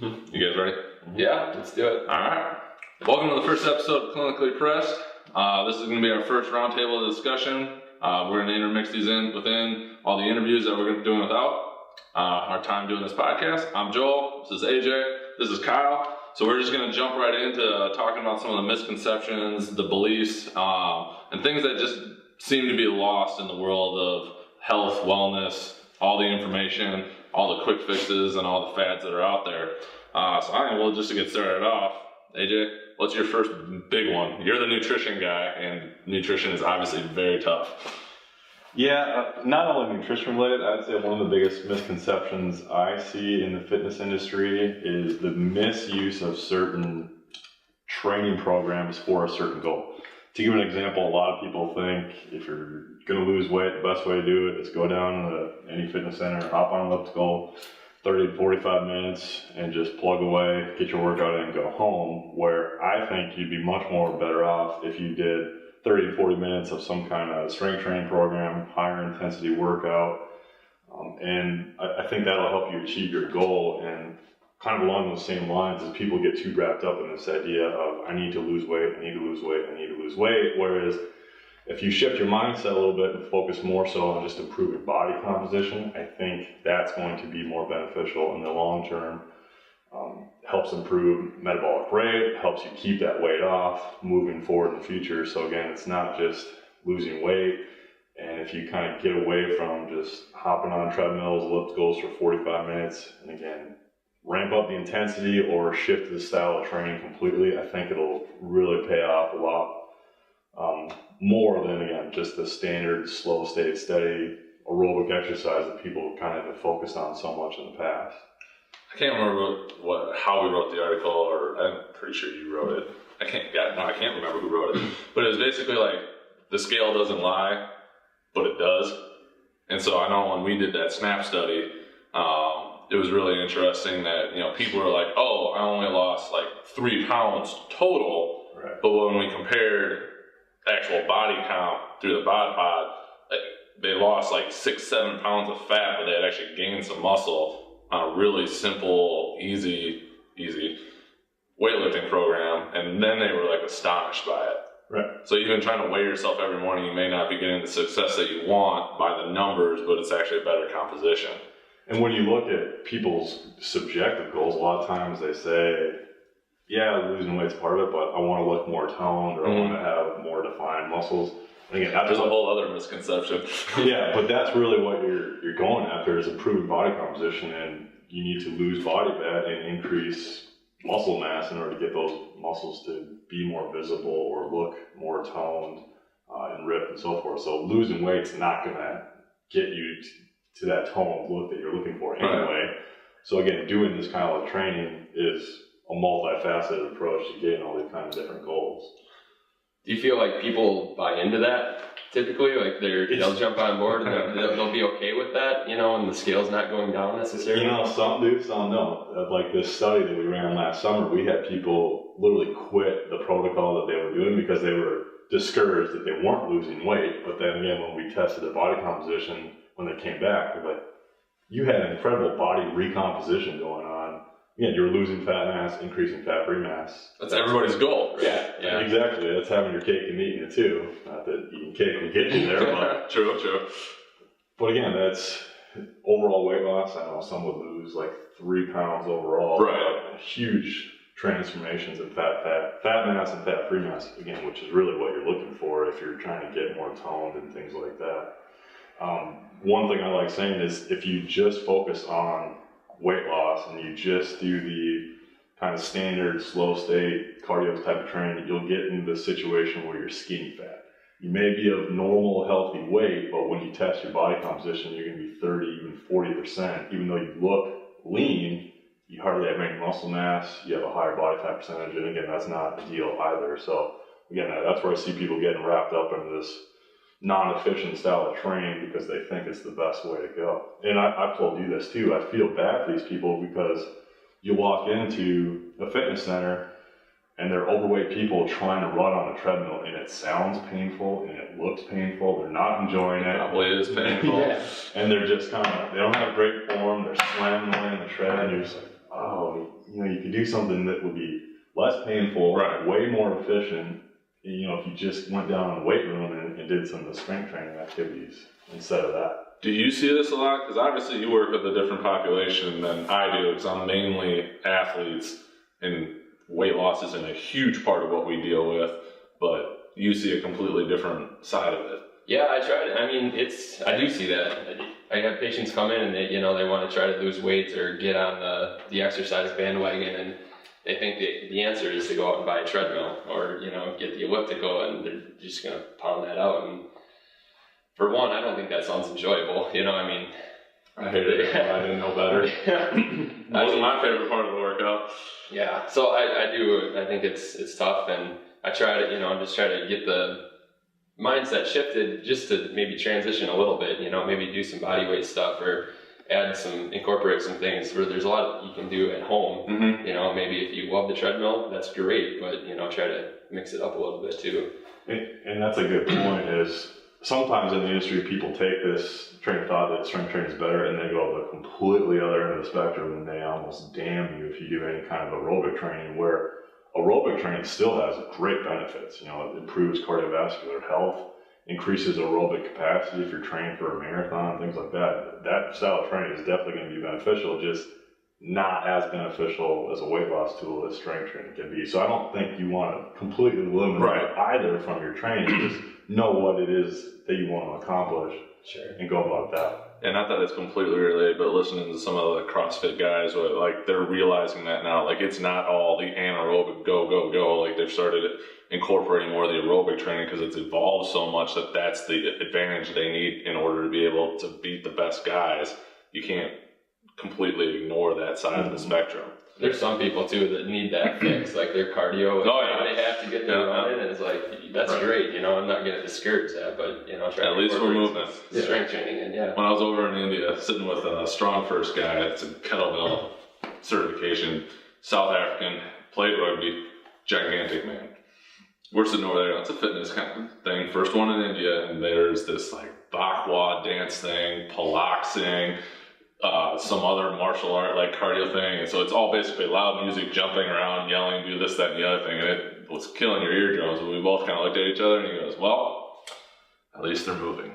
You guys ready? Yeah, let's do it. Alright. Welcome to the first episode of Clinically Pressed. This is going to be our first roundtable discussion. We're going to intermix these in within all the interviews that we're going to be doing without our time doing this podcast. I'm Joel. This is AJ. This is Kyle. So we're just going to jump right into talking about some of the misconceptions, the beliefs, and things that just seem to be lost in the world of health, wellness, all the information, all the quick fixes, and all the fads that are out there. So I think we'll just to get started off, AJ, what's your first big one? You're the nutrition guy, and nutrition is obviously very tough. Yeah, not only nutrition related, I'd say one of the biggest misconceptions I see in the fitness industry is the misuse of certain training programs for a certain goal. To give an example, a lot of people think if you're going to lose weight, the best way to do it is go down to any fitness center, hop on an elliptical, 30 to 45 minutes, and just plug away, get your workout in, and go home. Where I think you'd be much more better off if you did 30 to 40 minutes of some kind of strength training program, higher intensity workout, and I think that'll help you achieve your goal. And kind of along those same lines, as people get too wrapped up in this idea of I need to lose weight, I need to lose weight, I need to lose weight, whereas if you shift your mindset a little bit and focus more so on just improving body composition, I think that's going to be more beneficial in the long term. Helps improve metabolic rate, helps you keep that weight off moving forward in the future. So again, it's not just losing weight, and if you kind of get away from just hopping on treadmills, ellipticals for 45 minutes, and again, ramp up the intensity or shift the style of training completely, I think it'll really pay off a lot more than, again, just the standard slow state, steady aerobic exercise that people kind of have focused on so much in the past. I can't remember how we wrote the article, or I'm pretty sure you wrote it. I can't remember who wrote it. But it was basically like, the scale doesn't lie, but it does. And so I know when we did that SNAP study, it was really interesting that, people were like, oh, I only lost like 3 pounds total. Right. But when we compared actual body count through the bod pod, they lost like 6-7 pounds of fat, but they had actually gained some muscle on a really simple, easy weightlifting program, and then they were like astonished by it. Right. So even trying to weigh yourself every morning, you may not be getting the success that you want by the numbers, but it's actually a better composition. And when you look at people's subjective goals, a lot of times they say, yeah, losing weight's part of it, but I want to look more toned, or I want to have more defined muscles. And again, there's a whole other misconception. Yeah, but that's really what you're going after, is improving body composition, and you need to lose body fat and increase muscle mass in order to get those muscles to be more visible or look more toned and ripped and so forth. So losing weight's not going to get you to that toned look that you're looking for anyway. Right. So again, doing this kind of training is a multifaceted approach to getting all these kind of different goals. Do you feel like people buy into that typically? Like they'll jump on board and they'll be okay with that, and the scale's not going down necessarily? Some do, some don't. Like this study that we ran last summer, we had people literally quit the protocol that they were doing because they were discouraged that they weren't losing weight. But then again, when we tested their body composition, when they came back, they're like, you had an incredible body recomposition going on. Again, you're losing fat mass, increasing fat-free mass. That's everybody's goal. Right? Yeah, exactly. That's having your cake and eating it too. Not that eating cake will get you there, but true. But again, that's overall weight loss. I know some would lose like 3 pounds overall. Right. But huge transformations in fat mass and fat-free mass, again, which is really what you're looking for if you're trying to get more toned and things like that. One thing I like saying is if you just focus on weight loss and you just do the kind of standard slow state cardio type of training, you'll get into the situation where you're skinny fat. You may be of normal healthy weight, but when you test your body composition, you're going to be 30, even 40%. Even though you look lean, you hardly have any muscle mass, you have a higher body fat percentage, and again, that's not ideal either. So again, that's where I see people getting wrapped up into this non-efficient style of training because they think it's the best way to go. And I've told you this too, I feel bad for these people because you walk into a fitness center and they're overweight people trying to run on a treadmill, and it sounds painful and it looks painful, they're not enjoying it. Probably is painful. And they're just kind of, they don't have great form, they're slamming away on the tread, and you're just like, oh, you could do something that would be less painful, Right. way more efficient, if you just went down in the weight room and did some of the strength training activities instead of that. Do you see this a lot? Because obviously you work with a different population than I do, because I'm mainly athletes, and weight loss isn't a huge part of what we deal with, but you see a completely different side of it. Yeah, I tried. I mean, I do see that. I have patients come in and they want to try to lose weight or get on the exercise bandwagon, and they think the answer is to go out and buy a treadmill or, get the elliptical, and they're just going to pound that out. And for one, I don't think that sounds enjoyable. I hate it. I didn't know better. Wasn't my favorite part of the workout. Yeah, so I think it's tough, and I try to, just try to get the mindset shifted just to maybe transition a little bit, maybe do some body weight stuff or incorporate some things where there's a lot you can do at home. Mm-hmm. Maybe if you love the treadmill, that's great, but, try to mix it up a little bit too. And that's a good point, is sometimes in the industry, people take this train of thought that strength training is better, and they go the completely other end of the spectrum, and they almost damn you if you do any kind of aerobic training, where aerobic training still has great benefits. It improves cardiovascular health, increases aerobic capacity if you're training for a marathon, things like that. That style of training is definitely going to be beneficial, just not as beneficial as a weight loss tool as strength training can be. So I don't think you want to completely eliminate either from your training. Just know what it is that you want to accomplish. Sure. And go about that. And not that it's completely related, but listening to some of the CrossFit guys, they're realizing that now. It's not all the anaerobic go. They've started incorporating more of the aerobic training because it's evolved so much that that's the advantage they need in order to be able to beat the best guys. You can't completely ignore that side of the spectrum. There's some people too that need that fix, like their cardio. They have to get their running, and it's that's great. I'm not going to discourage that, but try at least we're moving. Strength training, and When I was over in India, sitting with a StrongFirst guy, it's a kettlebell certification, South African, played rugby, gigantic man. We're sitting over there. It's a fitness kind of thing. First one in India, and there's this Bakwa dance thing, Palaxing. Some other martial art cardio thing, and so it's all basically loud music, jumping around, yelling, do this, that, and the other thing, and it was killing your eardrums. And we both kind of looked at each other, and he goes, "Well, at least they're moving."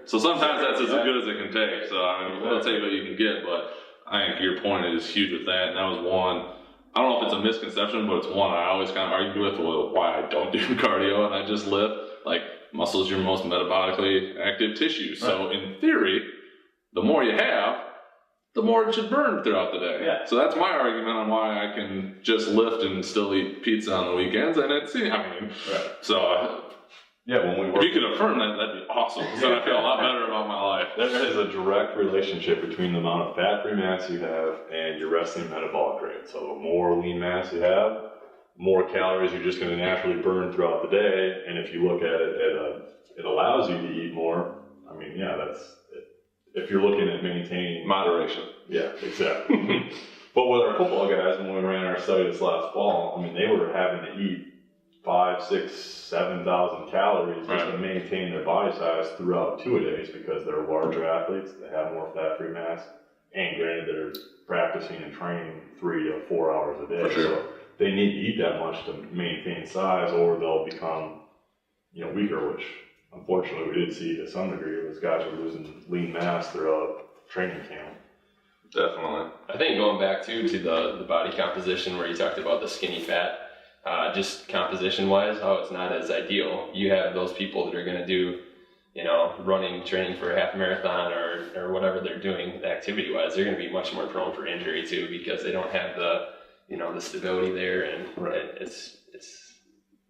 So sometimes that's as good as it can take. So we'll take what you can get, but I think your point is huge with that, and that was one. I don't know if it's a misconception, but it's one I always kind of argue with why I don't do cardio and I just lift. Muscle is your most metabolically active tissue, so in theory, the more you have, the more it should burn throughout the day. Yeah. So that's my argument on why I can just lift and still eat pizza on the weekends. And so when we work, if you could affirm that, that'd be awesome. So I feel a lot better about my life. there is a direct relationship between the amount of fat-free mass you have and your resting metabolic rate. So the more lean mass you have, more calories you're just going to naturally burn throughout the day. And if you look at it, it allows you to eat more. That's it. If you're looking at maintaining Moderation. Yeah, exactly. But with our football guys, when we ran our study this last fall, they were having to eat 5,000, 6,000, 7,000 calories just to maintain their body size throughout 2 days, because they're larger athletes, they have more fat-free mass, and granted they're practicing and training 3 to 4 hours a day. For sure. So they need to eat that much to maintain size, or they'll become weaker, which unfortunately we did see to some degree. Those guys were losing lean mass throughout training camp. Definitely. I think going back to the body composition where you talked about the skinny fat, just composition wise, how it's not as ideal. You have those people that are going to do, running, training for a half marathon or whatever they're doing activity wise, they're going to be much more prone for injury too, because they don't have the stability there, and it's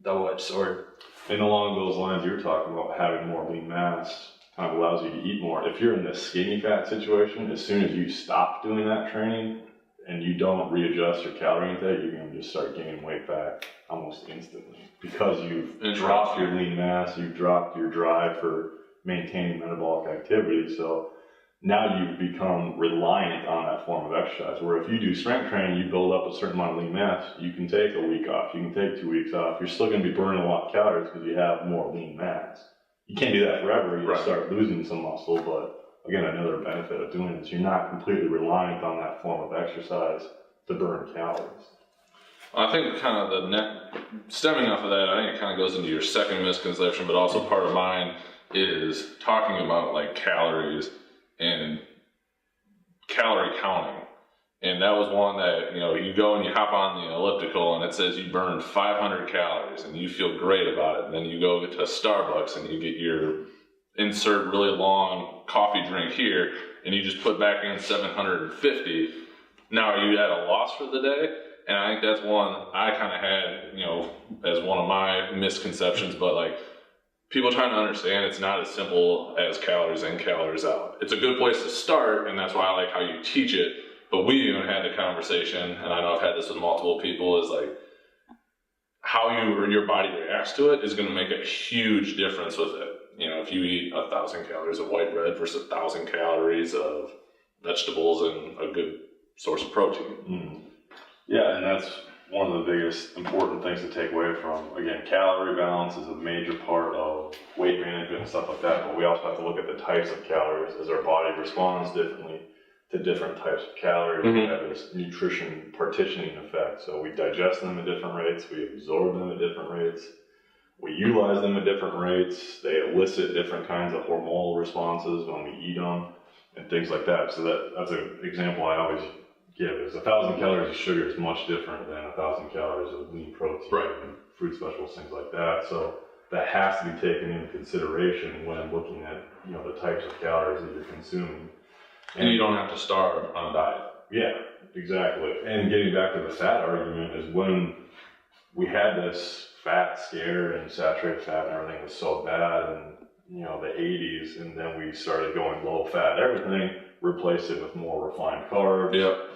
double-edged sword. And along those lines, you're talking about having more lean mass kind of allows you to eat more. If you're in this skinny fat situation, as soon as you stop doing that training and you don't readjust your calorie intake, you're going to just start gaining weight back almost instantly, because you've dropped your lean mass, you've dropped your drive for maintaining metabolic activity. So now you've become reliant on that form of exercise, where if you do strength training, you build up a certain amount of lean mass, you can take a week off, you can take 2 weeks off, you're still going to be burning a lot of calories because you have more lean mass. You can't do that forever, you'll start losing some muscle, but again, another benefit of doing this, you're not completely reliant on that form of exercise to burn calories. I think kind of stemming off of that, I think it kind of goes into your second misconception, but also part of mine is talking about like calories and calorie counting. And that was one that, you go and you hop on the elliptical and it says you burn 500 calories and you feel great about it. And then you go to Starbucks and you get your insert really long coffee drink here and you just put back in 750. Now are you at a loss for the day? And I think that's one I kind of had, as one of my misconceptions, but like people trying to understand it's not as simple as calories in, calories out. It's a good place to start, and that's why I like how you teach it. But we even had the conversation, and I know I've had this with multiple people, is like how your body reacts to it is going to make a huge difference with it. If you eat 1,000 calories of white bread versus 1,000 calories of vegetables and a good source of protein. Mm. Yeah, and that's one of the biggest important things to take away from, again, calorie balance is a major part of weight management and stuff like that, but we also have to look at the types of calories as our body responds differently to different types of calories. We have this nutrition partitioning effect, so we digest them at different rates, we absorb them at different rates, we utilize them at different rates, they elicit different kinds of hormonal responses when we eat them, and things like that. So that's an example I always give is 1,000 calories of sugar is much different than 1,000 calories of lean protein and fruit specials, things like that. So that has to be taken into consideration when looking at the types of calories that you're consuming. And you don't have to starve on a diet. Yeah, exactly. And getting back to the fat argument is when we had this fat scare and saturated fat and everything was so bad in the 80s, and then we started going low fat everything, replaced it with more refined carbs. Yep.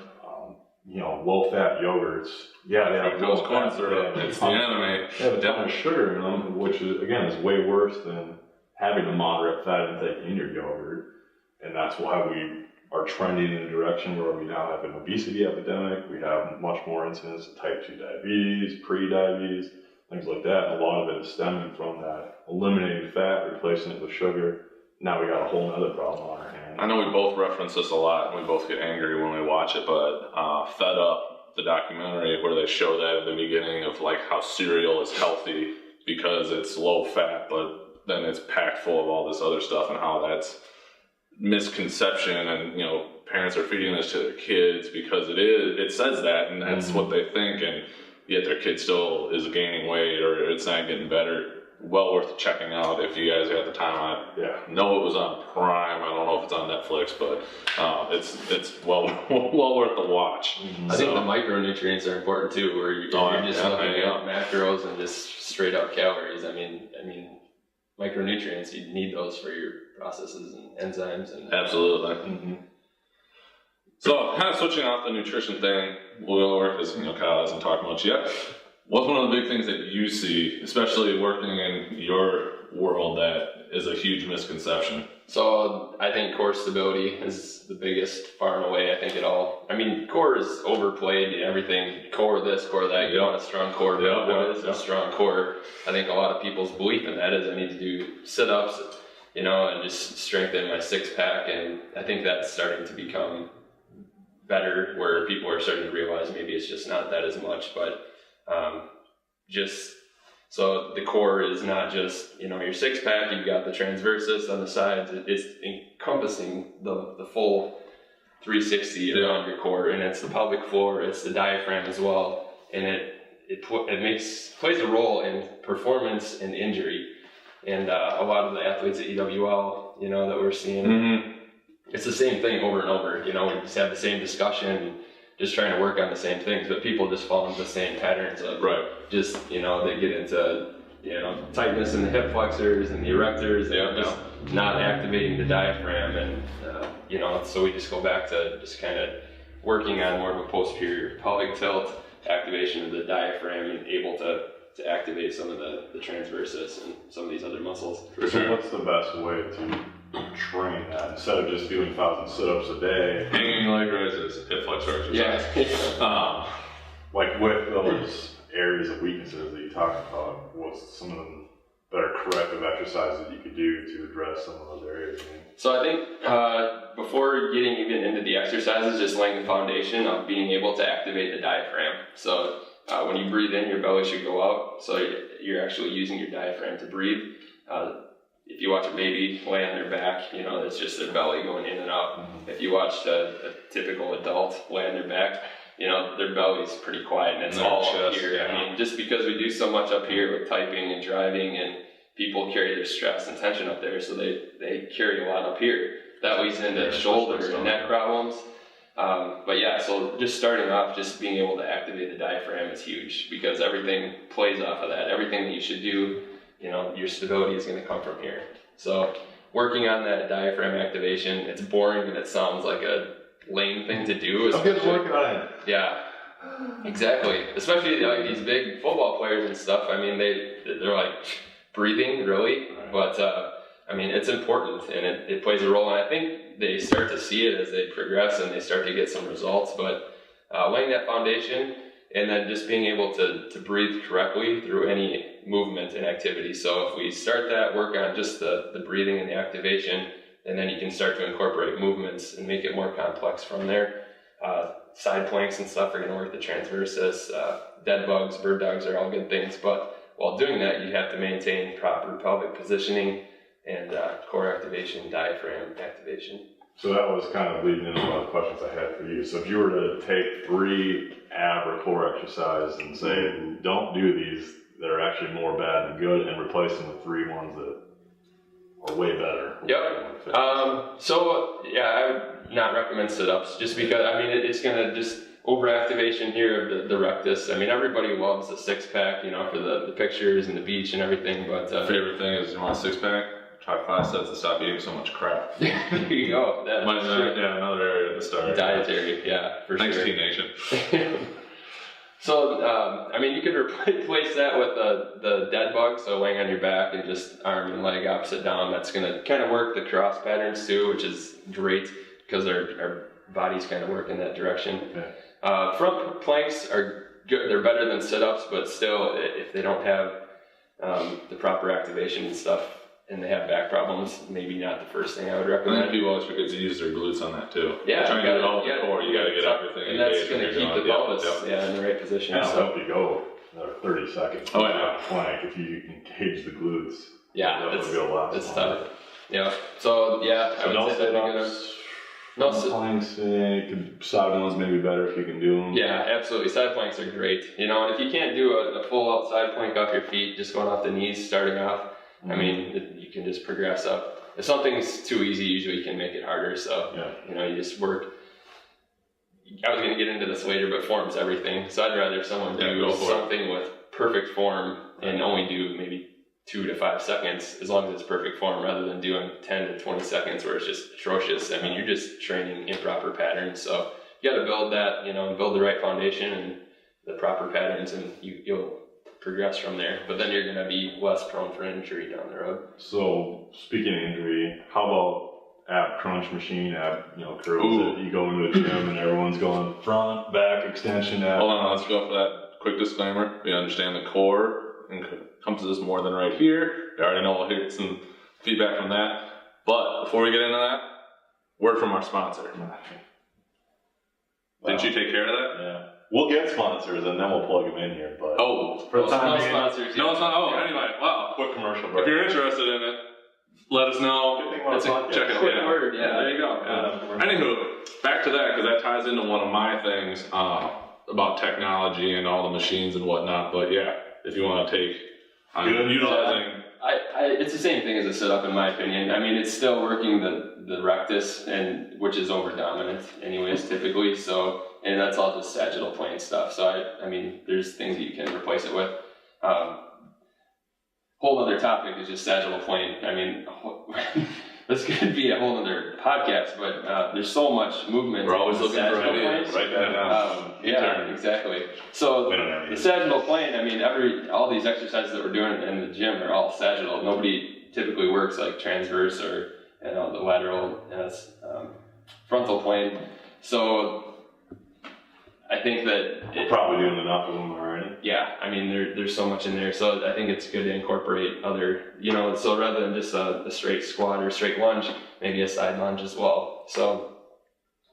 Low-fat yogurts. Yeah, they have those corn syrup. It's the enemy. They have a ton of sugar in them, which is, again, is way worse than having a moderate fat intake in your yogurt. And that's why we are trending in a direction where we now have an obesity epidemic. We have much more incidence of type 2 diabetes, pre-diabetes, things like that. And a lot of it is stemming from that eliminating fat, replacing it with sugar. Now we got a whole other problem on our hands. I know we both reference this a lot, and we both get angry when we watch it, but Fed Up, the documentary where they show that at the beginning of like how cereal is healthy because it's low fat, but then it's packed full of all this other stuff, and how that's misconception, and parents are feeding this to their kids because it says that, and that's what they think, and yet their kid still is gaining weight or it's not getting better. Well worth checking out if you guys got the time. I know it was on Prime. I don't know if it's on Netflix, but it's well worth the watch. I think the micronutrients are important too, where you're just looking at macros and just straight up calories. I mean micronutrients, you need those for your processes and enzymes. And absolutely. Mm-hmm. So kind of switching off the nutrition thing, we'll go over because Kyle hasn't talked much yet. What's one of the big things that you see, especially working in your world, that is a huge misconception? So I think core stability is the biggest far and away. I think core is overplayed in everything. Core this, core that. You want a strong core, but what is a strong core? I think a lot of people's belief in that is I need to do sit-ups, and just strengthen my six-pack. And I think that's starting to become better, where people are starting to realize maybe it's just not that as much, but so the core is not just your six pack. You've got the transversus on the sides. It's encompassing the full 360 around your core, and it's the pelvic floor. It's the diaphragm as well, and it plays a role in performance and injury. And a lot of the athletes at EWL, that we're seeing, it's the same thing over and over. We just have the same discussion. Just trying to work on the same things, but people just fall into the same patterns of just, they get into, tightness in the hip flexors and the erectors, and just not activating the diaphragm. And, so we just go back to just kind of working on more of a posterior pelvic tilt, activation of the diaphragm, and able to activate some of the transversus and some of these other muscles. So what's the best way to train that instead of just doing 1,000 sit-ups a day? Hanging leg raises, hip flexor exercise. Like with those areas of weaknesses that you talked about, what's some of them better corrective exercises that you could do to address some of those areas? So I think before getting even into the exercises, just laying the foundation of being able to activate the diaphragm. So when you breathe in, your belly should go out. So you're actually using your diaphragm to breathe. If you watch a baby lay on their back, you know, it's just their belly going in and out. Mm-hmm. If you watch a typical adult lay on their back, you know, their belly's pretty quiet and it's all up here. Yeah. I mean, just because we do so much up here with typing and driving, and people carry their stress and tension up there, so they carry a lot up here. That leads into shoulder and neck problems. But yeah, so just starting off, just being able to activate the diaphragm is huge, because everything plays off of that. Everything that you should do, you know, your stability is going to come from here. So working on that diaphragm activation, it's boring and it sounds like a lame thing to do. I'm just working on it. Yeah, exactly. Especially like these big football players and stuff. I mean, they're like breathing really, but I mean, it's important and it plays a role. And I think they start to see it as they progress and they start to get some results. But laying that foundation, and then just being able to breathe correctly through any movement and activity. So if we start that, work on just the breathing and the activation, and then you can start to incorporate movements and make it more complex from there. Side planks and stuff are going to work the transversus. Dead bugs, bird dogs are all good things. But while doing that, you have to maintain proper pelvic positioning and core activation, diaphragm activation. So that was kind of leading into one of the questions I had for you. So if you were to take 3 ab or core exercises and say, don't do these, that are actually more bad than good, and replace them with 3 ones that are way better. Yep. So yeah, I would not recommend sit-ups, just because, I mean, it's going to just overactivation here of the rectus. I mean, everybody loves the 6-pack, you know, for the pictures and the beach and everything, but favorite thing is, you want a 6-pack? Try 5 sets to stop eating so much crap. There you go. Yeah, another area to start. Dietary, yeah, for Thanks, sure. Teen Nation. So, I mean, you could replace that with the dead bug, so laying on your back and just arm and leg opposite down. That's going to kind of work the cross patterns too, which is great because our bodies kind of work in that direction. Yeah. Front planks are good. They're better than sit-ups, but still, if they don't have the proper activation and stuff, and they have back problems, maybe not the first thing I would recommend. I think people always forget to use their glutes on that too. Yeah, trying to get it all in the core, you got to get everything. And that's going to keep the pelvis in the right position. And it'll help you go another 30 seconds. Oh yeah. Plank, if you engage the glutes. Yeah, it's tough. Yeah. So yeah, I would say that'd planks, side ones maybe better if you can do them. Yeah, absolutely. Side planks are great. You know, and if you can't do a full out side plank off your feet, just going off the knees, starting off. I mean, you can just progress up. If something's too easy, usually you can make it harder. So, you know, you just work. I was going to get into this later, but form's everything. So I'd rather someone do something with perfect form and only do maybe 2 to 5 seconds, as long as it's perfect form, rather than doing 10 to 20 seconds where it's just atrocious. I mean, you're just training improper patterns. So you got to build that, you know, build the right foundation and the proper patterns, and you'll progress from there, but then you're going to be less prone for injury down the road. So speaking of injury, how about ab crunch machine, curls that you go into the gym and everyone's going front, back, extension, ab. Hold on, let's go for that quick disclaimer. We understand the core encompasses more than right here. We already know we'll get some feedback from that. But before we get into that, word from our sponsor. Didn't you take care of that? Yeah. We'll get sponsors and then we'll plug them in here. But for the time no being, sponsors. No, it's not. Oh, anyway, wow. Quick commercial break. If you're interested in it, let us know. Check it out. Quick word. Yeah, there you go. Yeah. Anywho, back to that, because that ties into one of my things about technology and all the machines and whatnot. But yeah, if you want to take utilizing. It's the same thing as a sit-up, in my opinion. I mean, it's still working the rectus, and which is over dominant anyways, typically. So, and that's all just sagittal plane stuff. So I mean, there's things that you can replace it with. Whole other topic is just sagittal plane. I mean, this could be a whole other podcast, but there's so much movement. We're always looking for ideas. Write that down. Yeah, exactly. So the sagittal plane, I mean, all these exercises that we're doing in the gym are all sagittal. Nobody typically works like transverse or the lateral frontal plane. So I think that We're probably doing enough of them already. Yeah, I mean, there's so much in there, so I think it's good to incorporate other, so rather than just a straight squat or straight lunge, maybe a side lunge as well. So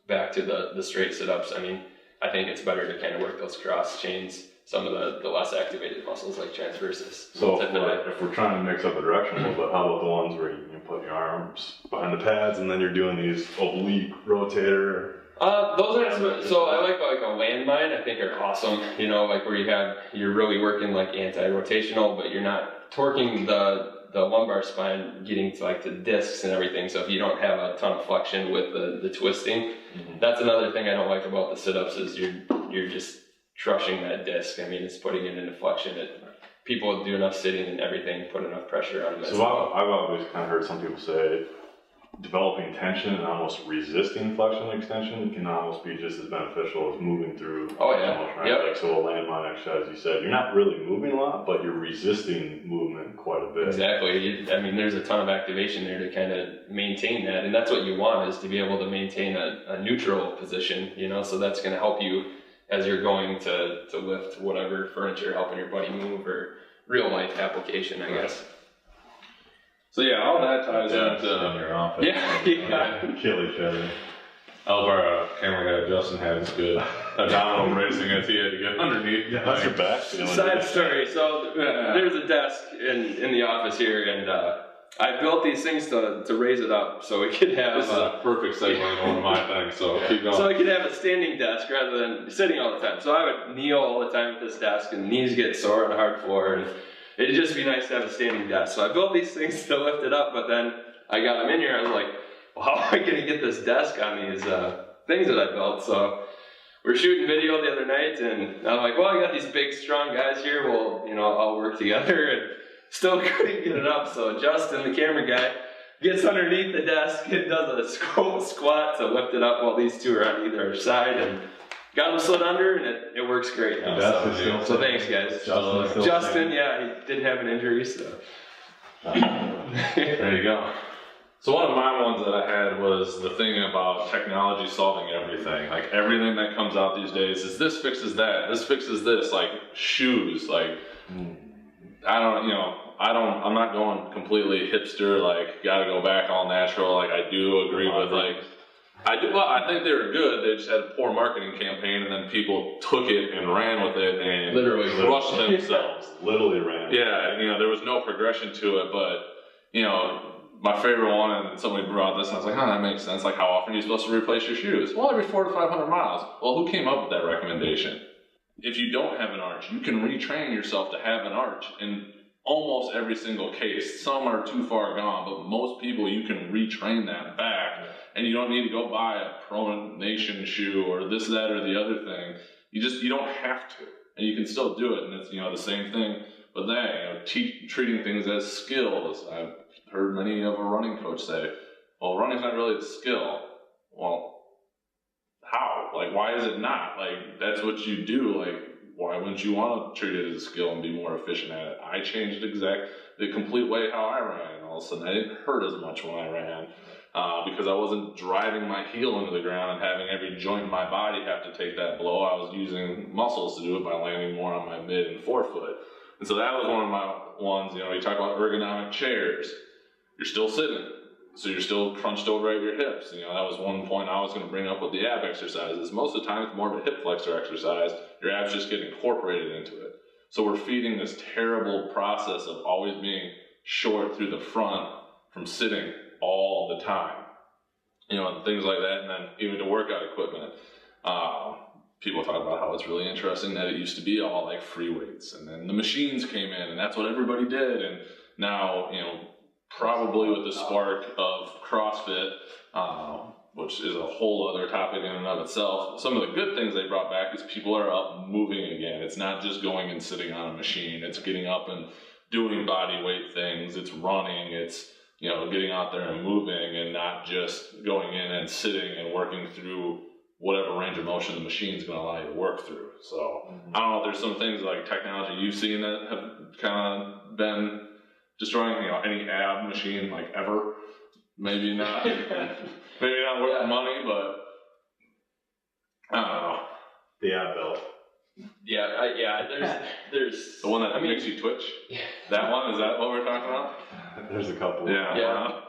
back to the straight sit-ups, I mean, I think it's better to kind of work those cross chains, some of the less activated muscles like transversus. So if we're trying to mix up the direction a little bit, how about the ones where you put your arms behind the pads and then you're doing these oblique rotator? Those are, so I like a landmine, I think are awesome, like where you're really working like anti-rotational, but you're not torquing the lumbar spine, getting to like the discs and everything. So if you don't have a ton of flexion with the twisting, that's another thing I don't like about the sit-ups is you're just crushing that disc. I mean, it's putting it into flexion. People do enough sitting and everything, put enough pressure on them. So I've always kind of heard some people say developing tension and almost resisting flexion extension can almost be just as beneficial as moving through. Oh yeah. Motion, right? Yep. Like, so a landmine exercise, you said, you're not really moving a lot, but you're resisting movement quite a bit. Exactly. I mean, there's a ton of activation there to kind of maintain that, and that's what you want, is to be able to maintain a neutral position, so that's going to help you as you're going to lift whatever furniture, helping your buddy move, or real life application, I guess. So yeah, all that ties into in your office. Yeah. Kill each other. our camera guy Justin had his good abdominal bracing as he had to get underneath. Yeah, how's your back feeling? Side story. So there's a desk in the office here, and I built these things to raise it up so we could have. This is a perfect segue into one of my things. So keep going. So I could have a standing desk rather than sitting all the time. So I would kneel all the time at this desk, and knees get sore on a hard floor, and it'd just be nice to have a standing desk. So I built these things to lift it up, but then I got them in here. I was like, well, how am I going to get this desk on these things that I built? So we're shooting video the other night, and I'm like, well, I got these big, strong guys here. Well, I'll work together, and still couldn't get it up. So Justin, the camera guy, gets underneath the desk and does a squat to lift it up while these two are on either side, and got him slid under, and it works great now. So thanks, guys. Justin, yeah, he didn't have an injury, so. There you go. So one of my ones that I had was the thing about technology solving everything. Like everything that comes out these days is this fixes that, this fixes this, like shoes, like I'm not going completely hipster, like gotta go back all natural. Like I do agree with I think they were good. They just had a poor marketing campaign, and then people took it and ran with it and literally crushed themselves. Literally ran. Yeah, there was no progression to it, but my favorite one, and somebody brought this, and I was like, that makes sense. Like, how often are you supposed to replace your shoes? Well, every 400 to 500 miles. Well, who came up with that recommendation? If you don't have an arch, you can retrain yourself to have an arch. In almost every single case, some are too far gone, but most people, you can retrain that back, and you don't need to go buy a pronation shoe or this, that, or the other thing. You don't have to, and you can still do it. And it's the same thing with that. Treating things as skills. I've heard many of a running coach say, well, running's not really a skill. Well, how? Like, why is it not? Like, that's what you do. Like, why wouldn't you want to treat it as a skill and be more efficient at it? I changed the complete way how I ran. All of a sudden, I didn't hurt as much when I ran because I wasn't driving my heel into the ground and having every joint in my body have to take that blow. I was using muscles to do it by landing more on my mid and forefoot. And so that was one of my ones. You talk about ergonomic chairs. You're still sitting, so you're still crunched over at your hips. That was one point I was going to bring up with the ab exercises. Most of the time, it's more of a hip flexor exercise. Your abs just get incorporated into it. So we're feeding this terrible process of always being short through the front from sitting all the time. And things like that. And then even to workout equipment. People talk about how it's really interesting that it used to be all like free weights, and then the machines came in, and that's what everybody did. And now, probably with the spark of CrossFit, which is a whole other topic in and of itself. Some of the good things they brought back is people are up moving again. It's not just going and sitting on a machine. It's getting up and doing body weight things. It's running. It's, getting out there and moving, and not just going in and sitting and working through whatever range of motion the machine's going to allow you to work through. So I don't know if there's some things like technology you've seen that have kind of been destroying, any ab machine like ever. Maybe not. Maybe not worth the money, but I don't know. The Advil. There's The one that makes you twitch? Yeah. That one? Is that what we're talking about? There's a couple. Yeah.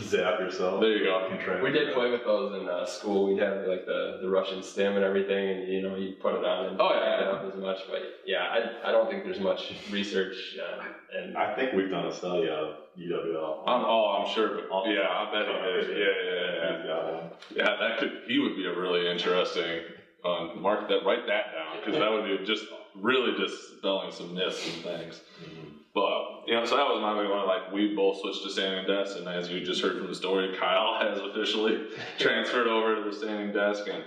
Zap yourself. There you go. We did play with those in school. We'd have like the Russian stem and everything, and you put it on and back it up as much. But yeah, I don't think there's much research. And I think we've done a study of UWL. I'm sure, but yeah, I bet he did. Yeah, that could. He would be a really interesting. Mark that. Write that down, because that would be just really dispelling some myths and things. But so that was my big one. Like, we both switched to standing desks, and as you just heard from the story, Kyle has officially transferred over to the standing desk. And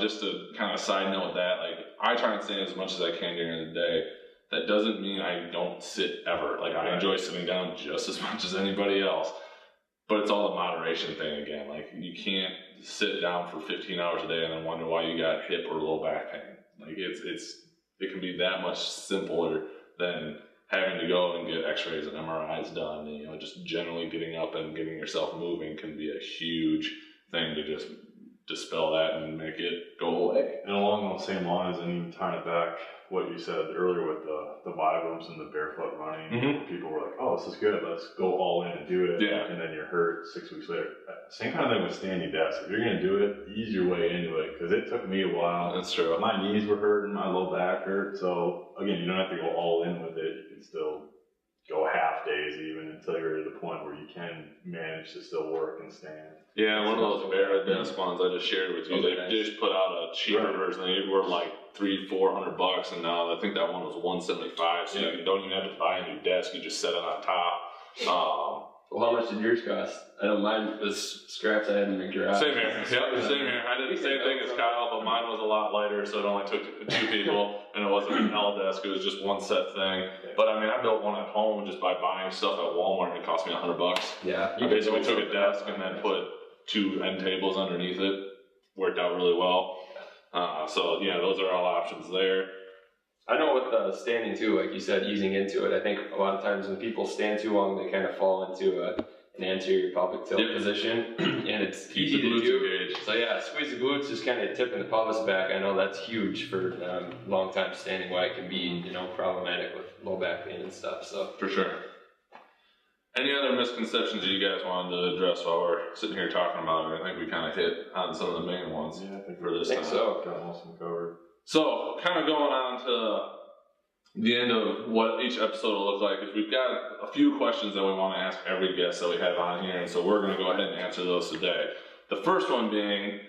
just to kind of side note that, like, I try and stand as much as I can during the day. That doesn't mean I don't sit ever. Like, I enjoy sitting down just as much as anybody else. But it's all a moderation thing again. Like, you can't sit down for 15 hours a day and then wonder why you got hip or low back pain. Like, it can be that much simpler than having to go and get x-rays and MRIs done. And, just generally getting up and getting yourself moving can be a huge thing to just dispel that and make it go away. And along those same lines, and even tying it back, what you said earlier with the Vibrams and the barefoot running, people were like, oh, this is good, let's go all in and do it. Yeah. And then you're hurt 6 weeks later. Same kind of thing with standing desk. If you're going to do it, ease your way into it, because it took me a while. That's true. My knees were hurting, my low back hurt. So again, you don't have to go all in with it. You can still go half days even until you're at the point where you can manage to still work and stand. Yeah, one of those Barra desk ones I just shared with you. They just put out a cheaper version. They were like $300-400, and now I think that one was $175. So you don't even have to buy a new desk; you just set it on top. Well, how much did yours cost? I know mine was scraps I had in the garage. Same here. Yep, same here. I did the same thing as Kyle, but mine was a lot lighter, so it only took 2 people, and it wasn't an L desk. It was just one set thing. But I mean, I built one at home just by buying stuff at Walmart, and it cost me $100. Yeah. I basically took a desk and then put 2 end tables underneath it. Worked out really well. So yeah, those are all options there. I know with standing too, like you said, easing into it. I think a lot of times when people stand too long, they kind of fall into an anterior pelvic tilt position, and it's easy to do. Engaged. So yeah, squeeze the glutes, just kind of tipping the pelvis back. I know that's huge for long time standing. Why it can be problematic with low back pain and stuff. So for sure. Any other misconceptions that you guys wanted to address while we're sitting here talking about it? I think we kind of hit on some of the main ones for this time. So. Got most of them covered. So, kind of going on to the end of what each episode will look like, is we've got a few questions that we want to ask every guest that we have on here, and so we're going to go ahead and answer those today. The first one being,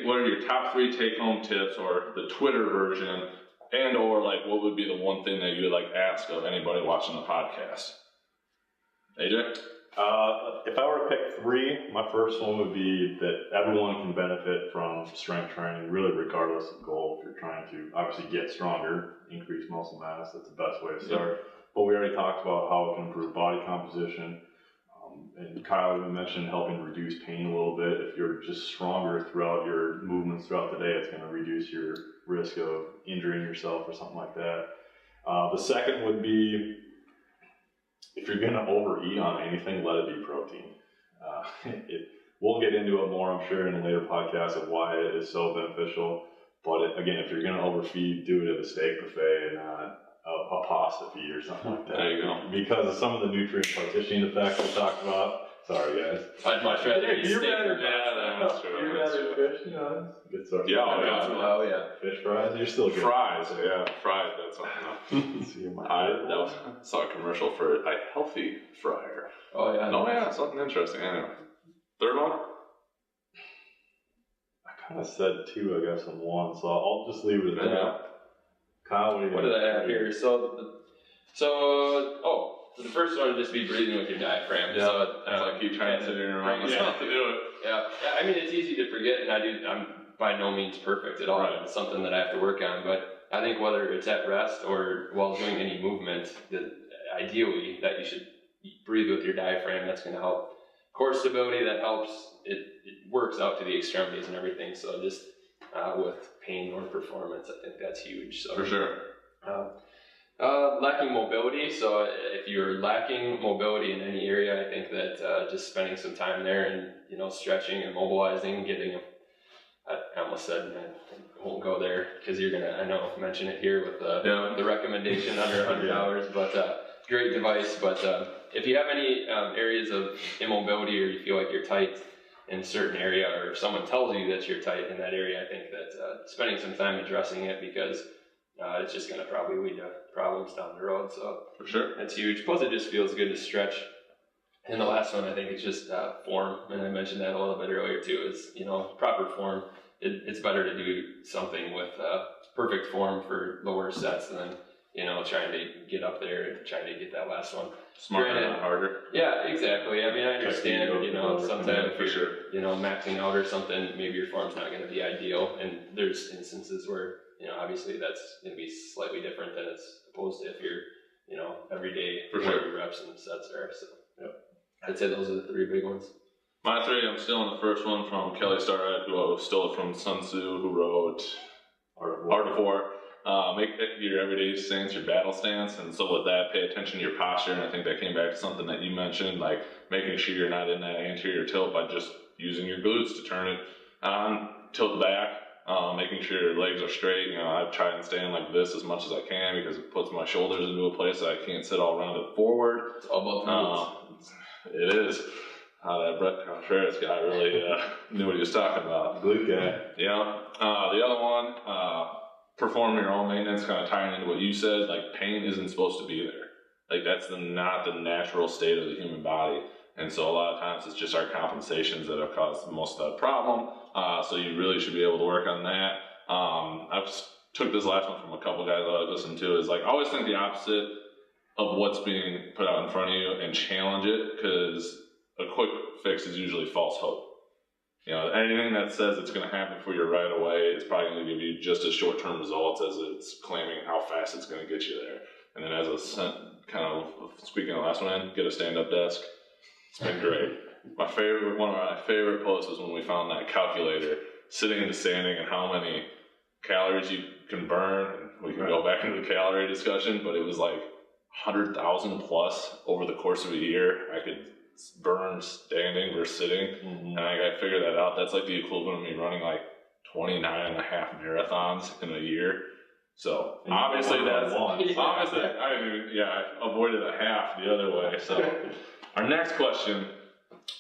what are your top 3 take-home tips, or the Twitter version, and or like what would be the one thing that you would like ask of anybody watching the podcast? AJ? If I were to pick 3, my first one would be that everyone can benefit from strength training, really regardless of goal. If you're trying to obviously get stronger, increase muscle mass, that's the best way to start. But we already talked about how it can improve body composition. And Kyle even mentioned helping reduce pain a little bit. If you're just stronger throughout your movements throughout the day, it's going to reduce your risk of injuring yourself or something like that. The second would be, if you're going to overeat on anything, let it be protein. We'll get into it more, I'm sure, in a later podcast of why it is so beneficial. But again, if you're going to overfeed, do it at a steak buffet and not a pasta feed or something like that. There you go. Because of some of the nutrient partitioning effects we talked about. Sorry, guys. I'd much rather eat steak than that's true. You'd rather fish, good sort of fish fries. You're still good. Fries, fries. That's something. I saw a commercial for a healthy fryer. Oh yeah. Something interesting. Anyway, third one. I kind of said 2, I guess, in one, so I'll just leave it at that. Kyle, what did I have here? The first one would just be breathing with your diaphragm. Yeah, so I keep trying to sit here and remind myself to do it. Yeah, I mean, it's easy to forget, and I'm by no means perfect at all. Right. It's something that I have to work on, but I think whether it's at rest or while doing any movement, that ideally that you should breathe with your diaphragm. That's going to help core stability. That helps. It works out to the extremities and everything. So just with pain or performance, I think that's huge. So for sure. Lacking mobility. So if you're lacking mobility in any area, I think that just spending some time there and stretching and mobilizing, getting I almost said, I won't go there because you're gonna, I know, mention it here with the recommendation under $100, but great device. But if you have any areas of immobility, or you feel like you're tight in a certain area, or if someone tells you that you're tight in that area, I think that spending some time addressing it, because it's just gonna probably lead to problems down the road. So for sure, that's huge. Plus, it just feels good to stretch. And the last one, I think, is just form, and I mentioned that a little bit earlier too. Is proper form. It's better to do something with perfect form for lower sets than trying to get up there and trying to get that last one. Smarter, not harder. Yeah, exactly. I mean, I understand. Sometimes if you're sure. maxing out or something, maybe your form's not going to be ideal, and there's instances where obviously that's going to be slightly different than it's opposed to if you're every day for where sure your reps and sets are. So I'd say those are the three big ones. My three, I'm still in the first one from Kelly Starrett, who stole it from Sun Tzu, who wrote Art of War. Make your everyday stance your battle stance, and so with that, pay attention to your posture. And I think that came back to something that you mentioned, like making sure you're not in that anterior tilt by just using your glutes to turn it on, tilt back, making sure your legs are straight. I try and stand like this as much as I can because it puts my shoulders into a place that I can't sit all rounded forward. It's all about it is. That Brett Contreras guy really knew what he was talking about. Glute guy. Yeah. The other one, perform your own maintenance, kind of tying into what you said. Like, pain isn't supposed to be there. Like, that's not the natural state of the human body. And so a lot of times it's just our compensations that have caused most of that problem. So you really should be able to work on that. I took this last one from a couple guys that I listened to. Is like, I always think the opposite of what's being put out in front of you and challenge it, because a quick fix is usually false hope. Anything that says it's going to happen for you right away, it's probably going to give you just as short-term results as it's claiming how fast it's going to get you there. And then as a kind of squeaking the last one in, get a stand-up desk. It's been great. One of my favorite posts was when we found that calculator sitting into standing and how many calories you can burn. And we can go back into the calorie discussion, but it was like 100,000 plus over the course of a year. I could burn standing versus sitting, and I figured that out. That's like the equivalent of me running like 29 and a half marathons in a year. So obviously I avoided a half the other way. So our next question: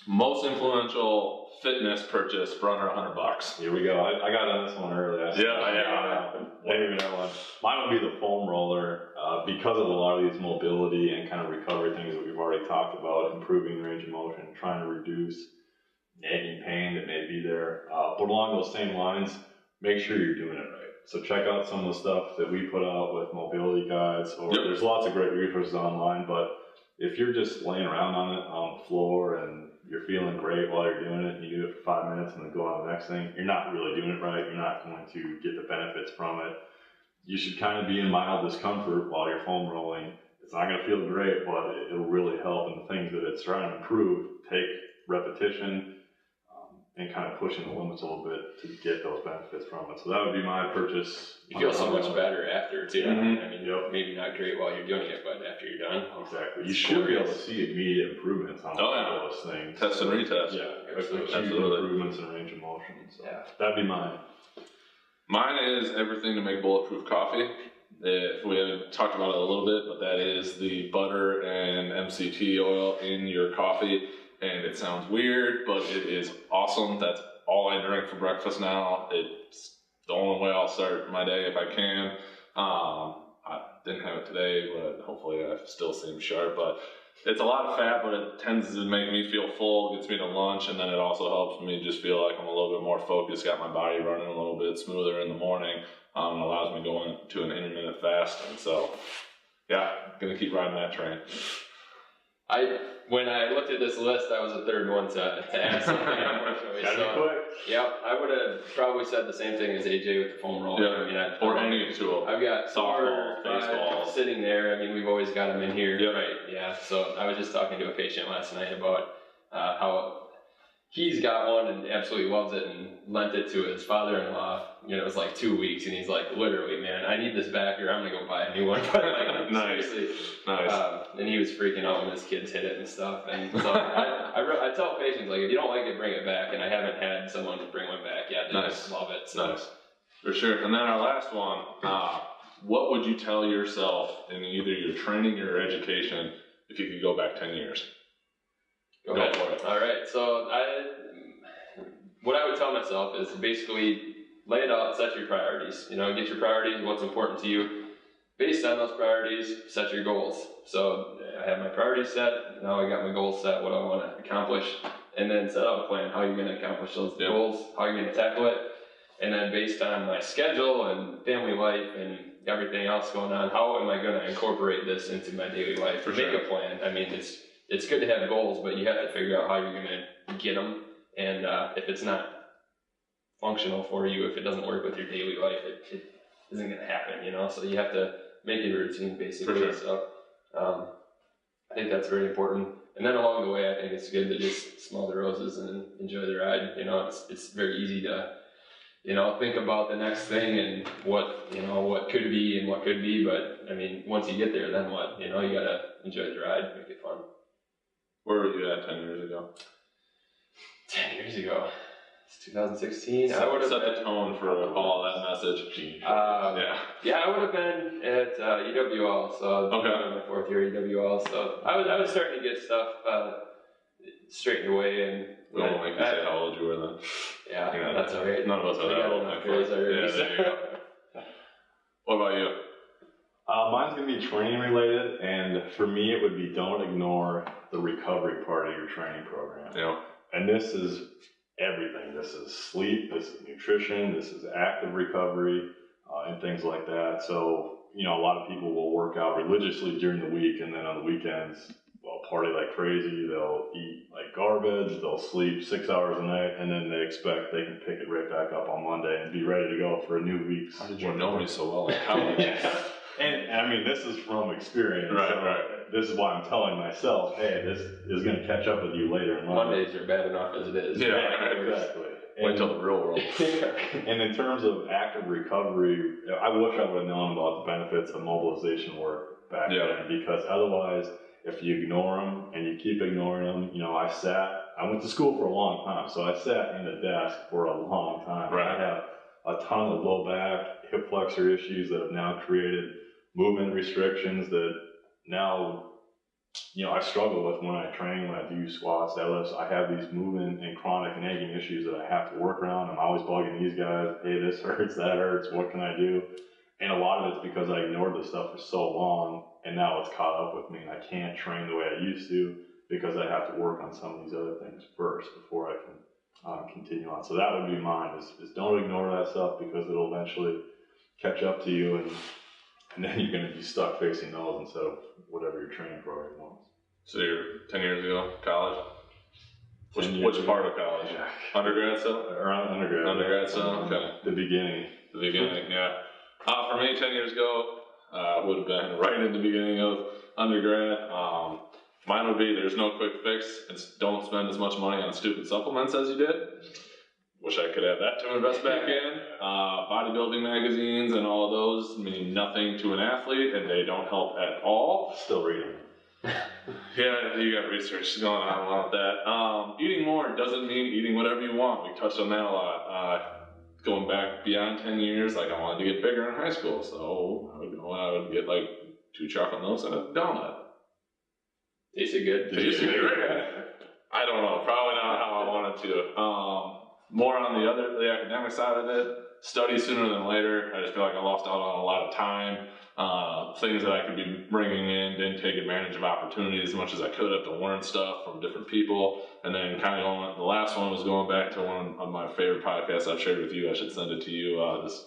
most influential fitness purchase for under $100. Here we go. I got on this one earlier. Mine would be the foam roller, because of a lot of these mobility and kind of recovery things that we've already talked about, improving range of motion, trying to reduce nagging pain that may be there. But along those same lines, make sure you're doing it right. So check out some of the stuff that we put out with mobility guides, or there's lots of great resources online, but if you're just laying around on the floor and you're feeling great while you're doing it, and you do it for 5 minutes and then go on to the next thing, you're not really doing it right. You're not going to get the benefits from it. You should kind of be in mild discomfort while you're foam rolling. It's not going to feel great, but it'll really help in the things that it's trying to improve. Take repetition and kind of pushing the limits a little bit to get those benefits from it. So that would be my purchase. You feel so much better after too. I mean, maybe not great while you're doing it, but after you're done, exactly. You should be able to see immediate improvements on those things. Test and retest. Yeah, absolutely. Improvements in range of motion. So that'd be mine. Mine is everything to make bulletproof coffee. We haven't talked about it a little bit, but that is the butter and MCT oil in your coffee. And it sounds weird, but it is awesome. That's all I drink for breakfast now. It's the only way I'll start my day if I can. I didn't have it today, but hopefully I still seem sharp. But it's a lot of fat, but it tends to make me feel full, gets me to lunch, and then it also helps me just feel like I'm a little bit more focused, got my body running a little bit smoother in the morning, and allows me to go into an intermittent fast. And so, gonna keep riding that train. When I looked at this list, I was the third one to add something, unfortunately. I would have probably said the same thing as AJ with the foam roller. Yeah, or any tool. I've got softball, baseball sitting there. I mean, we've always got them in here. Right. Yeah. So I was just talking to a patient last night about how he's got one and absolutely loves it and lent it to his father-in-law. You know, it was like 2 weeks, and he's like, literally, man, I need this back, or I'm gonna go buy a new one. But like, Nice. Seriously. Nice. And he was freaking out when his kids hit it and stuff. And so I tell patients, like, if you don't like it, bring it back. And I haven't had someone bring one back yet. They just love it. So. Nice. For sure. And then our last one, what would you tell yourself in either your training or your education if you could go back 10 years? Go for it. All right. So what I would tell myself is basically lay it out, set your priorities. You know, get your priorities, what's important to you. Based on those priorities, set your goals. So I have my priorities set. Now I got my goals set, what I want to accomplish, and then set out a plan how you're going to accomplish those goals, how you're going to tackle it. And then based on my schedule and family life and everything else going on, how am I going to incorporate this into my daily life? Make a plan. I mean, it's good to have goals, but you have to figure out how you're going to get them. And if it's not functional for you, if it doesn't work with your daily life, it isn't going to happen, you know? So you have to make it a routine, basically. For sure. So I think that's very important. And then along the way, I think it's good to just smell the roses and enjoy the ride. You know, it's very easy to, you know, think about the next thing and what could be and what could be. But I mean, once you get there, then what? You know, you got to enjoy the ride, make it fun. Where were you at 10 years ago? 10 years ago. It's 2016. I would have set the tone for all that message. Yeah, I would have been at UWL, so okay. In my 4th year at UWL, so I was starting to get stuff straightened away, and we don't make you say how old you were then. Yeah, that's all right. None of us are that old. There you go. What about you? Mine's gonna be training related, and for me, it would be don't ignore the recovery part of your training program. Yeah. And this is everything. This is sleep, this is nutrition, this is active recovery, and things like that. So, you know, a lot of people will work out religiously during the week, and then on the weekends, well, party like crazy. They'll eat like garbage, they'll sleep 6 hours a night, and then they expect they can pick it right back up on Monday and be ready to go for a new week's. How did you know me so well in college? And I mean, this is from experience. Right. This is why I'm telling myself, hey, this is going to catch up with you later in life. Mondays are bad enough as it is. Yeah, exactly. Wait till the real world. And in terms of active recovery, I wish I would have known about the benefits of mobilization work back then, because otherwise, if you ignore them and you keep ignoring them, you know, I went to school for a long time, so I sat in the desk for a long time. Right. I have a ton of low back, hip flexor issues that have now created movement restrictions that now, you know, I struggle with when I train, when I do squats, deadlifts. I have these movement and chronic nagging issues that I have to work around. I'm always bugging these guys, hey, this hurts, that hurts, what can I do? And a lot of it's because I ignored this stuff for so long, and now it's caught up with me, and I can't train the way I used to because I have to work on some of these other things first before I can continue on. So that would be mine, is don't ignore that stuff, because it'll eventually catch up to you, and then you're going to be stuck facing those instead of whatever your training program wants. So you're 10 years ago, college? Which part of college? Yeah. Undergrad still? Around undergrad. Undergrad still? Okay. The beginning. The beginning, yeah. For me, 10 years ago, would have been right in the beginning of undergrad. Mine would be, there's no quick fix. It's don't spend as much money on stupid supplements as you did. Wish I could have that to invest back in. Bodybuilding magazines and all of those mean nothing to an athlete, and they don't help at all. Still reading. Yeah, you got research going on about that. Eating more doesn't mean eating whatever you want. We touched on that a lot. Going back beyond 10 years, like I wanted to get bigger in high school, so I would get like 2 chocolate milks and a donut. Tasted good. Tasted great. I don't know, probably not how I wanted to. More on the academic side of it, study sooner than later. I just feel like I lost out on a lot of time. Things that I could be bringing in, didn't take advantage of opportunities as much as I could have to learn stuff from different people. And then kind of going, the last one was going back to one of my favorite podcasts I've shared with you. I should send it to you. This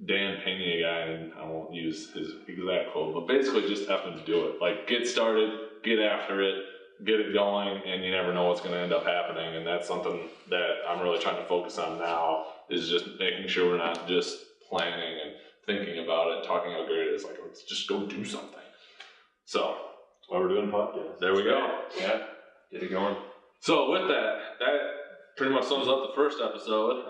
Dan Pena guy, and I won't use his exact quote, but basically just effing do it. Like, get started, get after it, get it going, and you never know what's going to end up happening. And that's something that I'm really trying to focus on now, is just making sure we're not just planning and thinking about it, talking how great it is. Like, let's just go do something. So That's why we're doing podcasts. there we go. Yeah, get it going. So with that pretty much sums up the first episode.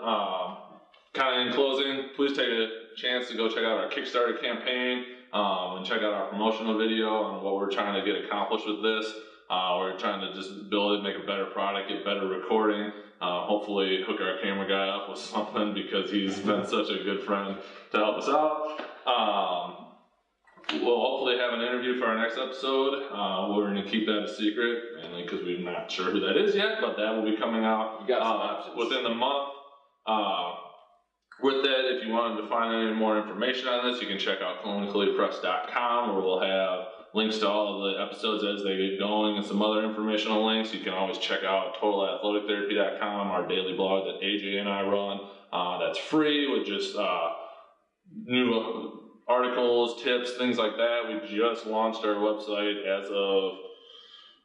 Kind of in closing, please take a chance to go check out our Kickstarter campaign and check out our promotional video on what we're trying to get accomplished with this. We're trying to just build it, make a better product, get better recording, hopefully hook our camera guy up with something because he's been such a good friend to help us out. We'll hopefully have an interview for our next episode. We're going to keep that a secret, mainly because we're not sure who that is yet, but that will be coming out You got some options. within the month. With that, if you wanted to find any more information on this, you can check out clinicallypressed.com, where we'll have links to all of the episodes as they get going and some other informational links. You can always check out totalathletictherapy.com, our daily blog that AJ and I run. That's free with just new articles, tips, things like that. We just launched our website as of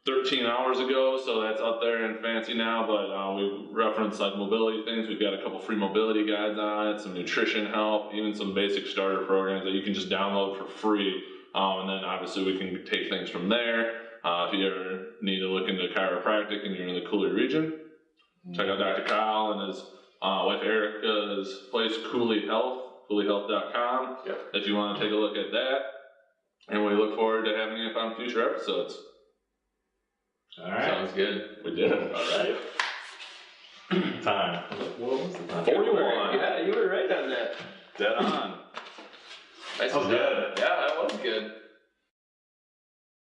13 hours ago, so that's up there and fancy now, but we reference like mobility things. We've got a couple free mobility guides on it, some nutrition help, even some basic starter programs that you can just download for free, and then obviously we can take things from there. If you ever need to look into chiropractic and you're in the Cooley region, check out Dr. Kyle and his wife Erica's place, Cooley Health, cooleyhealth.com, if you want to take a look at that. And we look forward to having you on future episodes. All right. Sounds good. We did it. All right. Time. What was the time? 41. Yeah, you were right on that. Dead on. Nice That was good. Yeah, that was good.